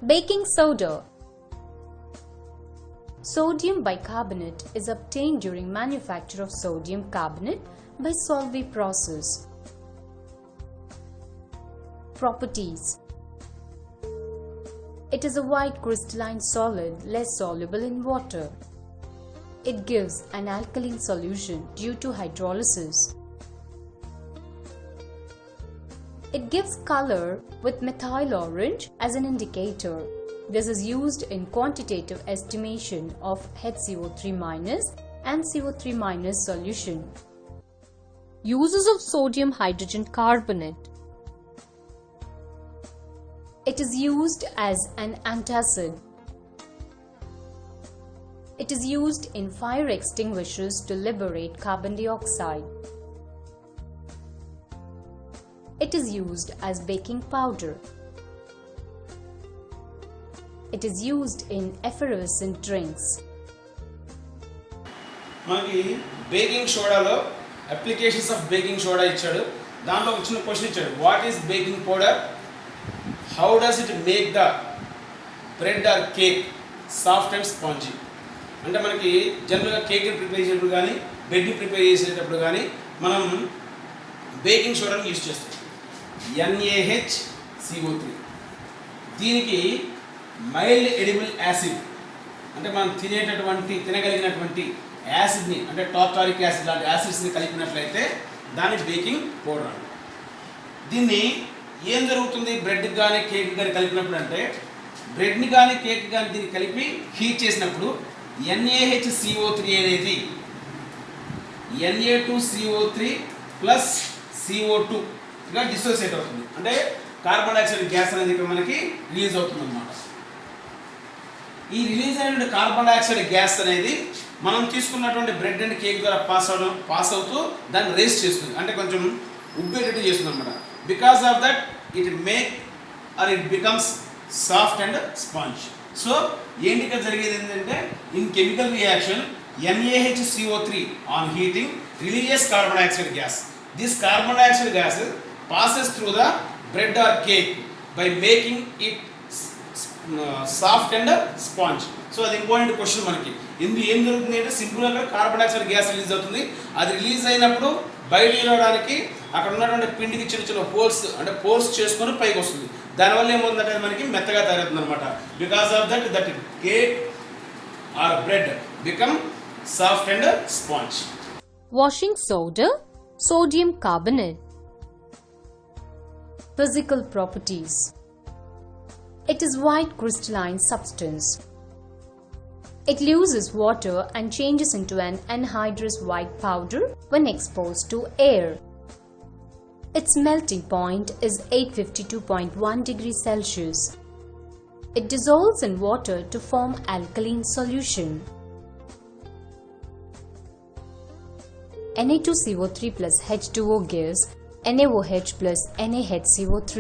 Baking soda. Sodium bicarbonate is obtained during manufacture of sodium carbonate by Solvay process. Properties. It is a white crystalline solid less soluble in water. It gives an alkaline solution due to hydrolysis. It gives color with methyl orange as an indicator. This is used in quantitative estimation of HCO3- and CO3- solution. Uses of sodium hydrogen carbonate. It is used as an antacid. It is used in fire extinguishers to liberate carbon dioxide. It is used as baking powder. It is used in effervescent drinks. మనకి baking సోడాలో applications of baking soda ఇచ్చాడు. దాంట్లో ఒక చిన్న question ఇచ్చాడు. What is baking powder? How does it make the bread or cake soft and spongy? అంటే మనకి జనరల్గా కేక్ని ప్రిపేర్ చేసేటప్పుడు కానీ బ్రెడ్ని ప్రిపేర్ చేసేటప్పుడు కానీ మనం బేకింగ్ సోడాని యూజ్ చేస్తాం. NaHCO3. దీనికి మైల్డ్ ఎడిబుల్ యాసిడ్ అంటే మనం తినగలిగినటువంటి యాసిడ్ని అంటే టార్టారిక్ యాసిడ్ లాంటి యాసిడ్స్ని కలిపినట్లయితే దాన్ని బేకింగ్ పౌడర్ అంటారు. దీన్ని ఏం జరుగుతుంది బ్రెడ్కి కానీ కేక్ కానీ కలిపినప్పుడు అంటే బ్రెడ్ని కానీ కేక్ కానీ దీన్ని కలిపి హీట్ చేసినప్పుడు NaHCO3 అనేది Na2CO3 ప్లస్ CO2గా డిసోసియేట్ అవుతుంది. అంటే కార్బన్ డైఆక్సైడ్ గ్యాస్ అనేది మనకి రిలీజ్ అవుతుంది అన్నమాట. ఈ రిలీజ్ అయిన కార్బన్ డైఆక్సైడ్ గ్యాస్ అనేది మనం తీసుకున్నటువంటి బ్రెడ్ అండ్ కేక్ ద్వారా పాస్ అవుతూ దాన్ని రేస్ చేస్తుంది, అంటే కొంచెం ఉబ్బేటట్టు చేస్తుంది అనమాట. Because of that it becomes soft and sponge. So ఏంటి ఇక్కడ జరిగేది ఏంటంటే in chemical reaction NaHCO3 on heating releases carbon dioxide gas. This carbon dioxide gas passes through the bread or cake by making it soft and sponge. So అది important question మనకి. ఇందులో ఏం జరుగుతుంది అంటే సింపుల్గా కార్బన్ డైఆక్సైడ్ గ్యాస్ రిలీజ్ అవుతుంది. అది release అయినప్పుడు బయటికి రావడానికి అక్కడ ఉన్నటువంటి పిండికి చిన్న చిన్న హోల్స్ అంటే పోర్స్ చేసుకొని పైకి వస్తుంది. దానివల్ల ఏమవుతుందంటే అది మనకి మెత్తగా తయారవుతుంది అనమాట. Because of that cake or bread become soft and sponge. Washing soda, sodium carbonate. Physical properties. It is white crystalline substance. It loses water and changes into an anhydrous white powder when exposed to air. Its melting point is 852.1 degrees Celsius. It dissolves in water to form alkaline solution. Na2CO3 plus H2O gives NaOH plus NaHCO3.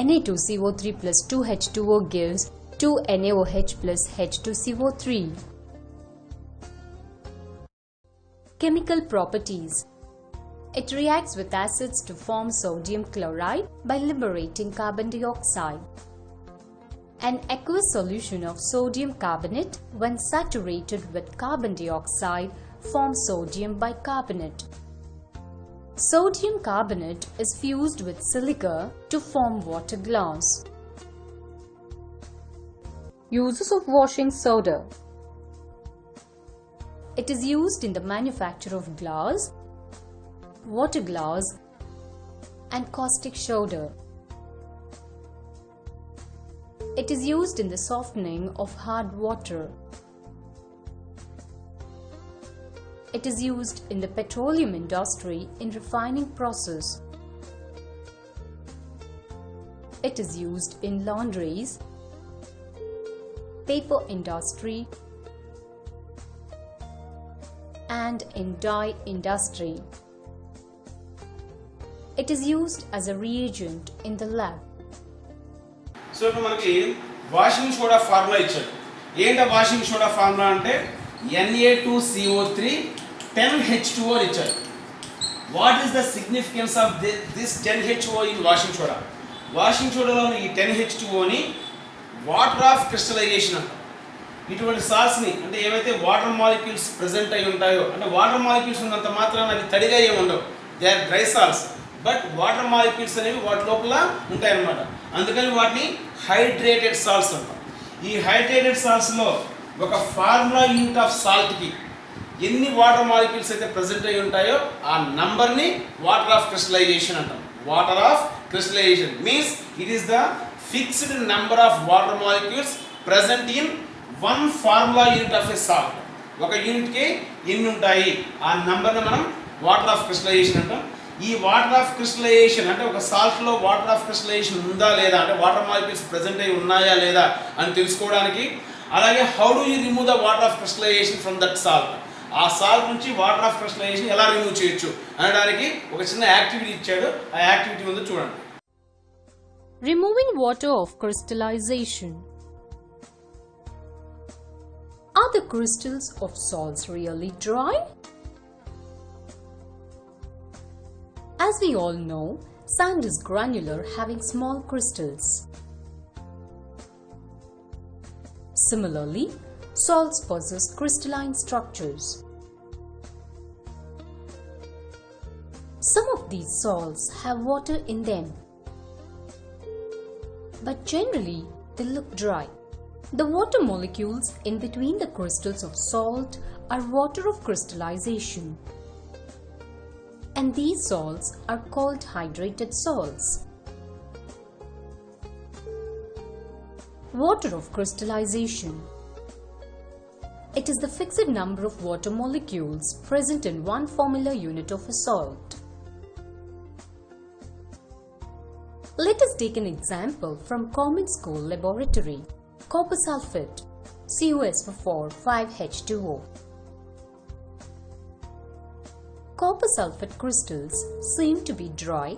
Na2CO3 plus 2H2O gives 2NaOH plus H2CO3. Chemical properties. It reacts with acids to form sodium chloride by liberating carbon dioxide. An aqueous solution of sodium carbonate, when saturated with carbon dioxide, forms sodium bicarbonate. Sodium carbonate is fused with silica to form water glass. Uses of washing soda. It is used in the manufacture of glass, water glass, and caustic soda. It is used in the softening of hard water. It is used in the petroleum industry in refining process. It is used in laundries, paper industry, and in dye industry. It is used as a reagent in the lab. So ఇప్పుడు మనకి washing soda formula ఇచ్చాడు. ఏంటో washing soda formula అంటే Na2CO3 10H2O ఇచ్చాడు. What is the significance of this 10HO in washing soda? వాషింగ్ సోడాలోని ఈ 10H2Oని వాటర్ ఆఫ్ క్రిస్టలైజేషన్ అంటాం. ఇటువంటి సాల్ట్స్ని అంటే ఏవైతే వాటర్ మాలిక్యూల్స్ ప్రెజెంట్ అయి ఉంటాయో, అంటే వాటర్ మాలిక్యూల్స్ ఉన్నంత మాత్రాన అవి తడిగా ఏమి ఉండవు, they are dry salts, but water molecules అనేవి వాటి లోపల ఉంటాయన్నమాట. అందుకని వాటిని హైడ్రేటెడ్ సాల్ట్స్ అంటాం. ఈ హైడ్రేటెడ్ సాల్ట్స్లో ఒక ఫార్ములా యూనిట్ ఆఫ్ సాల్ట్కి ఎన్ని వాటర్ మాలిక్యూల్స్ అయితే ప్రెజెంట్ అయి ఉంటాయో ఆ నంబర్ని వాటర్ ఆఫ్ క్రిస్టలైజేషన్ అంటాం. Water of crystallisation means it is the fixed number of water molecules present in one formula unit of a salt. ఒక యూనిట్కి ఎన్ని ఉంటాయి ఆ నంబర్ని మనం వాటర్ ఆఫ్ క్రిస్టలైజేషన్ అంటాం. ఈ వాటర్ ఆఫ్ క్రిస్టలైజేషన్ అంటే ఒక సాల్ట్లో వాటర్ ఆఫ్ క్రిస్టలైజేషన్ ఉందా లేదా, అంటే వాటర్ మాలిక్యూల్స్ ప్రెజెంట్ అయి ఉన్నాయా లేదా అని తెలుసుకోవడానికి, అలాగే how do you remove the water of crystallisation from that salt, ఆ సాల్ట్ నుంచి వాటర్ ఆఫ్ క్రిస్టలైజేషన్ ఎలా రిమూవ్ చేయొచ్చు అనడానికి ఒక చిన్న యాక్టివిటీ ఇచ్చాడు. ఆ యాక్టివిటీ ముందు చూడండి. Removing water of crystallization. Are the crystals of salts really dry? As we all know, sand is granular, having small crystals. Similarly, salts possess crystalline structures. Some of these salts have water in them, but generally they look dry. The water molecules in between the crystals of salt are water of crystallization, and these salts are called hydrated salts. Water of crystallization. It is the fixed number of water molecules present in one formula unit of a salt. Let us take an example from common school laboratory. Copper sulfate, CuSO4 5H2O. Copper sulfate crystals seem to be dry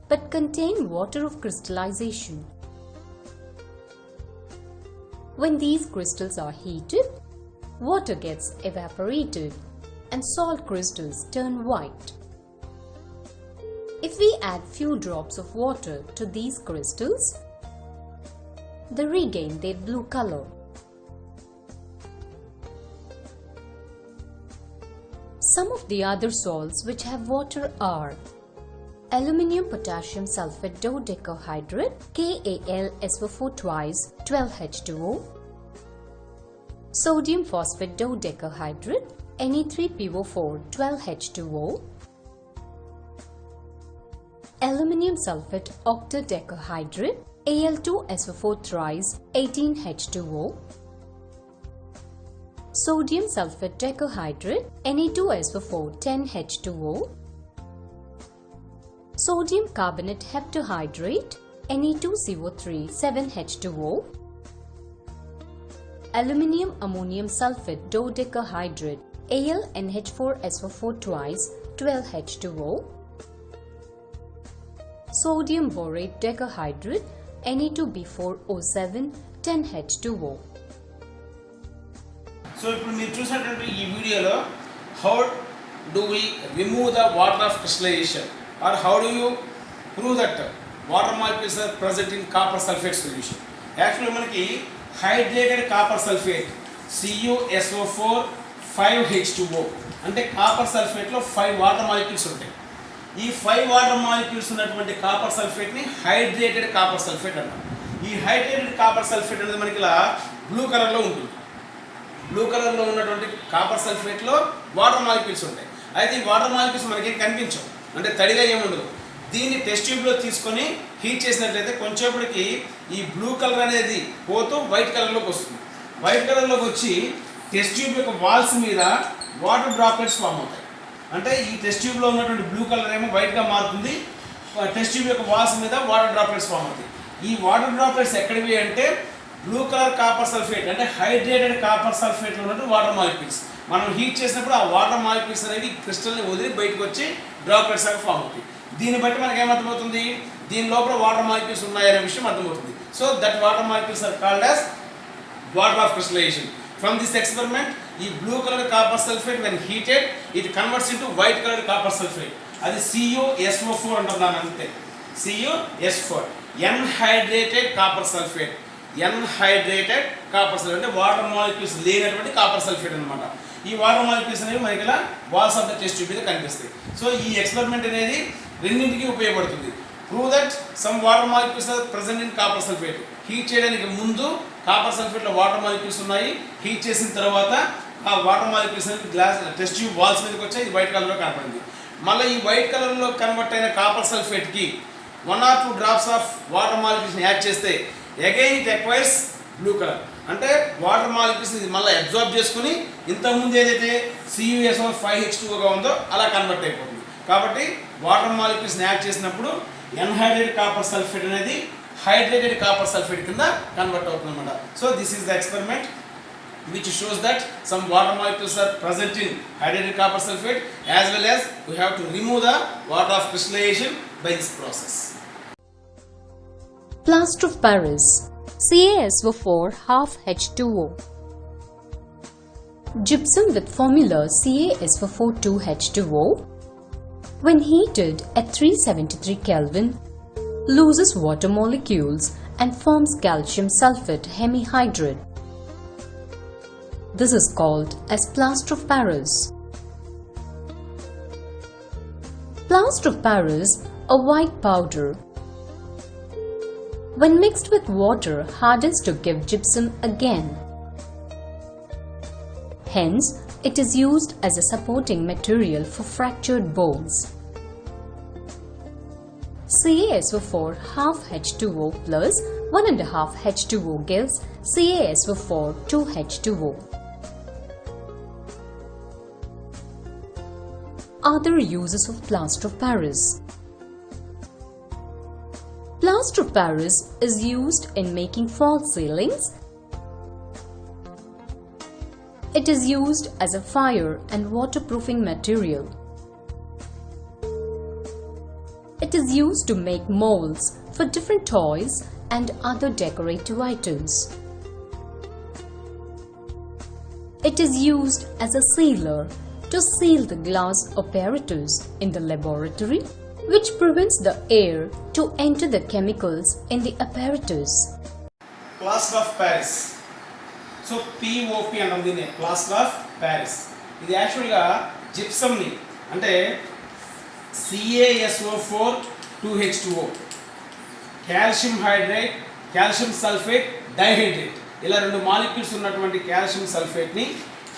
but contain water of crystallization. When these crystals are heated, water gets evaporated and salt crystals turn white. If we add few drops of water to these crystals, they regain their blue color. Some of the other salts which have water are aluminium potassium sulfate dodecahydrate KAlSO4 twice 12H2O, sodium phosphate dodecahydrate Ne3PO4 12H2O, aluminium sulfate octadecahydrate Al2SO4 thrice 18H2O, sodium sulfate decahydrate Ne2SO4 10H2O, sodium carbonate heptahydrate Ne2CO3 7H2O, aluminium ammonium sulfate dodecahydrate AlNH4SO4 twice 12H2O, sodium borate decahydrate Ne2B4O7 10H2O. So ఇప్పుడు మీరు చూసినటువంటి ఈ వీడియోలో how do we remove the water of crystallisation or how do you prove that water molecules are present in copper sulphate solution. Actually మనకి hydrated copper sulphate CuSO4 5H2O అంటే copper సల్ఫేట్లో 5 water molecules ఉంటాయి. ఈ 5 water molecules ఉన్నటువంటి copper సల్ఫేట్ని hydrated copper sulphate అంటాం. ఈ hydrated copper sulphate అనేది మనకి ఇలా బ్లూ కలర్లో ఉంటుంది. బ్లూ కలర్లో ఉన్నటువంటి కాపర్ సల్ఫేట్లో వాటర్ మాలిక్యూల్స్ ఉంటాయి. అయితే ఈ వాటర్ మాలిక్యూల్స్ మనకి కనిపించవు, అంటే తడిగా ఏముండదు. దీన్ని టెస్ట్ ట్యూబ్లో తీసుకొని హీట్ చేసినట్లయితే కొంచెంప్పటికి ఈ బ్లూ కలర్ అనేది పోతూ వైట్ కలర్లోకి వస్తుంది. వైట్ కలర్లోకి వచ్చి టెస్ట్ ట్యూబ్ యొక్క వాల్స్ మీద వాటర్ డ్రాప్లెట్స్ ఫామ్ అవుతాయి. అంటే ఈ టెస్ట్ ట్యూబ్లో ఉన్నటువంటి బ్లూ కలర్ ఏమో వైట్గా మారుతుంది, టెస్ట్ ట్యూబ్ యొక్క వాల్స్ మీద వాటర్ డ్రాప్లెట్స్ ఫామ్ అవుతాయి. ఈ వాటర్ డ్రాప్లెట్స్ ఎక్కడివి అంటే బ్లూ కలర్ కాపర్ సల్ఫేట్ అంటే హైడ్రేటెడ్ కాపర్ సల్ఫేట్లో ఉన్నటువంటి వాటర్ మాలిక్యూల్స్. మనం హీట్ చేసినప్పుడు ఆ వాటర్ మాలిక్యూల్స్ అనేవి క్రిస్టల్ని వదిలి బయటకు వచ్చి డ్రాప్లెట్స్ అనేవి ఫామ్ అవుతాయి. దీన్ని బట్టి మనకి ఏమర్థమవుతుంది, దీని లోపల వాటర్ మాలిక్యూల్స్ ఉన్నాయనే విషయం అర్థమవుతుంది. So that water molecules are called as water of crystallisation. From this experiment ఈ blue colour copper sulphate when heated it converts into white colour copper sulphate. అది CuSO4 అంటాం దాని అంతే. CuS4 N-hydrated copper sulfate. N-hydrated copper sulfate అంటే water molecules లేనటువంటి copper sulphate అనమాట. ఈ water molecules అనేవి మనకి ఇలా walls of the test tube మీద కనిపిస్తాయి. సో ఈ ఎక్స్పెరిమెంట్ అనేది రెండింటికి ఉపయోగపడుతుంది. Prove that some water molecules are present in copper sulphate. Heat చేయడానికి ముందు కాపర్ సల్ఫేట్లో వాటర్ మాలిక్యూల్స్ ఉన్నాయి. హీట్ చేసిన తర్వాత ఆ వాటర్ మాలిక్యూల్స్ అనేది గ్లాస్ టెస్ట్ ట్యూబ్ వాల్స్ మీదకి వచ్చాయి. ఇది వైట్ కలర్లో కనపడింది. మళ్ళీ ఈ వైట్ కలర్లో కన్వర్ట్ అయిన కాపర్ సల్ఫేట్కి 1 or 2 drops ఆఫ్ వాటర్ మాలిక్యూల్స్ని యాడ్ చేస్తే again it acquires blue colour. అంటే వాటర్ మాలిక్యూల్స్ ఇది మళ్ళీ అబ్జార్బ్ చేసుకుని ఇంతకుముందు ఏదైతే CuSO5H2O ఉందో అలా కన్వర్ట్ అయిపోతుంది. కాబట్టి వాటర్ మాలిక్యూల్స్ని యాడ్ చేసినప్పుడు ఎన్హైడ్రేటెడ్ కాపర్ సల్ఫేట్ అనేది హైడ్రేటెడ్ కాపర్ సల్ఫేట్ కింద కన్వర్ట్ అవుతుంది అన్నమాట. So this is the experiment which shows that some water molecules are present in hydrated copper sulfate, as well as we have to remove the water of crystallization by this process. Plaster of Paris, CaSO4 half H2O. Gypsum with formula CaSO4 2H2O, when heated at 373 Kelvin, loses water molecules and forms calcium sulfate hemihydrate. This is called as plaster of Paris. Plaster of Paris, a white powder. When mixed with water, hardens to give gypsum again. Hence, it is used as a supporting material for fractured bones. CaSO4 half H2O plus 1.5 H2O gives CaSO4 2H2O. Other uses of plaster of Paris. Plaster of Paris is used in making false ceilings. It is used as a fire and waterproofing material. It is used to make molds for different toys and other decorative items. It is used as a sealer to seal the glass apparatus in the laboratory, which prevents the air to enter the chemicals in the apparatus. Plaster of Paris. So POP అంటాం దీన్ని, plaster of Paris. ఇది యాక్చువల్గా జిప్సమ్ని అంటే CaSO4 2H2O, calcium hydrate, calcium sulphate, dihydrate, ఇలా 2 molecules ఉన్నటువంటి calcium సల్ఫేట్ని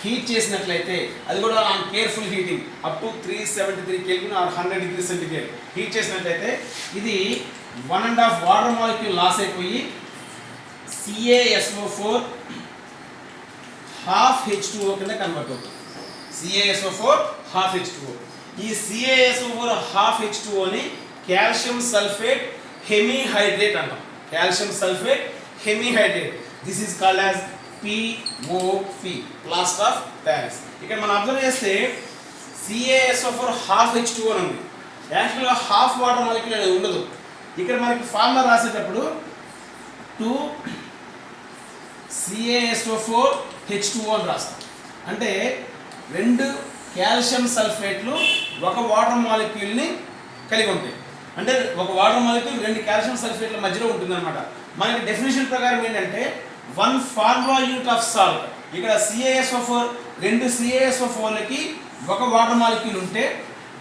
heat చేసినట్లయితే, అది కూడా on careful heating up to 373 Kelvin or 100 degrees centigrade heat చేసినట్లయితే ఇది 1.5 వాటర్ మాలిక్యూల్ లాస్ అయిపోయి CaSO4 half H2O కింద కన్వర్ట్ అవుతుంది. CaSO4 half H2O. ఈ CaSO4 half H2Oని కాల్షియం సల్ఫేట్ హెమిహైడ్రేట్ అంటాం. Calcium sulphate hemihydrate. This is called as POP, plaster of Paris. ఇక్కడ మనం అబ్జర్వ్ చేస్తే CaSO4 half H2O అని ఉంది. యాక్చువల్గా హాఫ్ వాటర్ మాలిక్యూల్ అనేది ఉండదు. ఇక్కడ మనకి ఫార్ములా రాసేటప్పుడు 2 CaSO4 H2O అని రాస్తాం. అంటే 2 కాల్షియం సల్ఫేట్లు ఒక వాటర్ మాలిక్యూల్ని కలిగి ఉంటాయి. అంటే ఒక వాటర్ మాలిక్యూల్ 2 కాల్షియం సల్ఫేట్ల మధ్యలో ఉంటుందన్నమాట. మనకి డెఫినేషన్ ప్రకారం ఏంటంటే 1 ఫార్ములా యూనిట్ ఆఫ్ సాల్ట్. ఇక్కడ CaSO4 2 CaSO4లకి ఒక వాటర్ మాలిక్యూల్ ఉంటే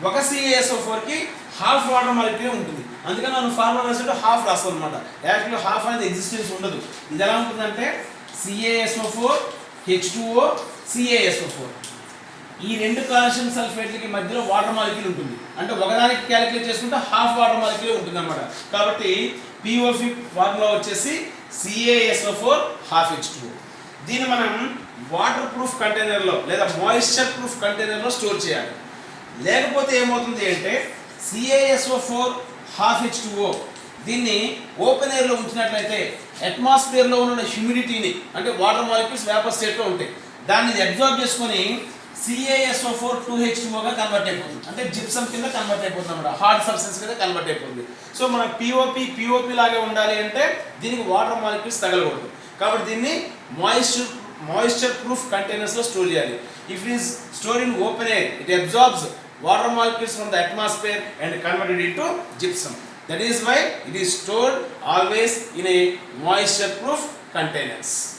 ఒక CaSO4కి హాఫ్ వాటర్ మాలిక్యూల్ ఉంటుంది. అందుకని మనం ఫార్ములా రాసేటప్పుడు హాఫ్ రాస్తాం అనమాట. యాక్చువల్గా హాఫ్ అనేది ఎగ్జిస్టెన్స్ ఉండదు. ఇది ఎలా ఉంటుందంటే CaSO4 H2O CaSO4. ఈ 2 కాల్షియం సల్ఫేట్లకి మధ్యలో వాటర్ మాలిక్యూల్ ఉంటుంది. అంటే ఒకదానికి క్యాలిక్యులేట్ చేసుకుంటే హాఫ్ వాటర్ మాలిక్యూల్ ఉంటుంది అనమాట. కాబట్టి POP ఫార్ములా వచ్చేసి CaSO4 half H2O. దీన్ని మనం వాటర్ ప్రూఫ్ కంటైనర్లో లేదా మాయిశ్చర్ ప్రూఫ్ కంటైనర్లో స్టోర్ చేయాలి. లేకపోతే ఏమవుతుంది అంటే CaSO4 half H2O దీన్ని ఓపెన్ ఎయిర్లో ఉంచినట్లయితే అట్మాస్ఫియర్లో ఉన్న హ్యూమిడిటీని, అంటే వాటర్ మాలిక్యూల్స్ వేపర్ స్టేట్లో ఉంటాయి, దాన్ని అబ్జార్బ్ చేసుకొని CaSO4 2H2Oగా కన్వర్ట్ అయిపోతుంది. అంటే జిప్సమ్ కింద కన్వర్ట్ అయిపోతుంది అన్నమాట. హార్డ్ సబ్స్టెన్స్ కింద కన్వర్ట్ అయిపోతుంది. సో మన POP లాగే ఉండాలి అంటే దీనికి వాటర్ మాలిక్యూల్స్ తగలకూడదు. కాబట్టి దీన్ని మాయిశ్చర్ ప్రూఫ్ కంటైనర్స్లో స్టోర్ చేయాలి. If it is store in open air, it absorbs water molecules from the atmosphere and converted into gypsum. That is why it is stored always in a moisture proof containers.